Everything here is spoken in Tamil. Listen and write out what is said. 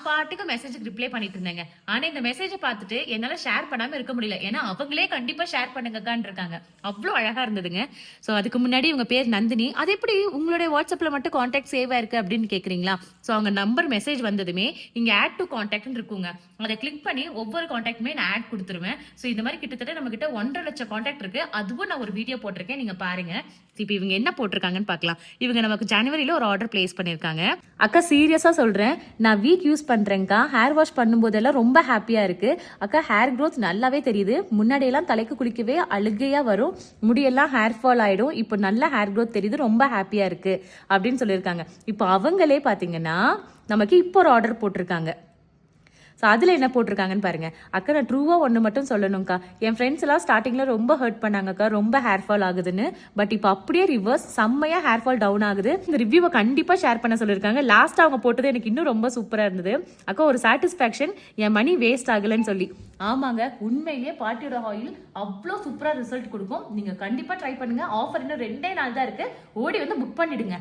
பாட்டுக்கு மெசேஜுக்கு ரிப்ளை பண்ணிட்டு இருந்தேங்க. ஆனா இந்த மெசேஜை பார்த்துட்டு என்னால ஷேர் பண்ணாம இருக்க முடியல. ஏன்னா அவங்களே கண்டிப்பா ஷேர் பண்ணுங்கக்கான்னு இருக்காங்க. அவ்வளோ அழகா இருந்ததுங்க. ஸோ அதுக்கு முன்னாடி இவங்க பேர் நந்தினி. அது எப்படி உங்களுடைய வாட்ஸ்அப்ல மட்டும் கான்டாக்ட் சேவ் ஆயிருக்கு அப்படின்னு கேக்குறீங்களா? ஸோ அவங்க நம்பர் மெசேஜ் வந்ததுமே இங்க ஆட் டு கான்டாக்ட் இருக்குங்க. அதை கிளிக் பண்ணி ஒவ்வொரு கான்டாக்டுமே நான் ஆட் கொடுத்துருவேன். ஸோ இந்த மாதிரி கிட்டத்தட்ட நம்ம கிட்ட 1.5 லட்சம் கான்டாக்ட் இருக்கு. அதுவும் நான் ஒரு வீடியோ போட்டிருக்கேன், நீங்க பாருங்க. இப்போ இவங்க என்ன போட்டிருக்காங்கன்னு பார்க்கலாம். இவங்க நமக்கு ஜனவரியில ஒரு ஆர்டர் பிளேஸ் பண்ணிருக்காங்க. அக்கா சீரியஸா சொல்றேன், நான் வீக் யூஸ் பண்றேன்க்கா. ஹேர் வாஷ் பண்ணும்போதெல்லாம் ரொம்ப ஹாப்பியா இருக்கு அக்கா. ஹேர் க்ரோத் நல்லாவே தெரியுது. முன்னாடி எல்லாம் தலைக்கு குளிக்கவே அழுகையா வரும், முடியெல்லாம் ஹேர் ஃபால் ஆயிடும். இப்போ நல்ல ஹேர் க்ரோத் தெரியுது, ரொம்ப ஹாப்பியா இருக்கு அப்படின்னு சொல்லியிருக்காங்க. இப்போ அவங்களே பாத்தீங்கன்னா நமக்கு இப்போ ஒரு ஆர்டர் போட்டிருக்காங்க. ஸோ அதில் என்ன போட்டிருக்காங்கன்னு பாருங்க. அக்கா நான் ட்ரூவாக ஒன்று மட்டும் சொல்லணும்க்கா. என் ஃப்ரெண்ட்ஸ் எல்லாம் ஸ்டார்டிங்கில் ரொம்ப ஹர்ட் பண்ணாங்கக்கா, ரொம்ப ஹேர் ஃபால் ஆகுதுன்னு. பட் இப்போ அப்படியே ரிவர்ஸ், செம்மையாக ஹேர் ஃபால் டவுன் ஆகுது. இந்த ரிவ்யூவை கண்டிப்பாக ஷேர் பண்ண சொல்லியிருக்காங்க. லாஸ்ட்டாக அவங்க போட்டது எனக்கு இன்னும் ரொம்ப சூப்பராக இருந்தது. அக்கா ஒரு சாட்டிஸ்ஃபேக்ஷன், என் மணி வேஸ்ட் ஆகலைன்னு சொல்லி. ஆமாங்க, உண்மையிலேயே பாட்டியோட ஆயில் அவ்வளோ சூப்பராக ரிசல்ட் கொடுக்கும். நீங்கள் கண்டிப்பாக ட்ரை பண்ணுங்க. ஆஃபர் இன்னும் 2 நாள் தான் இருக்கு. ஓடி வந்து புக் பண்ணிடுங்க.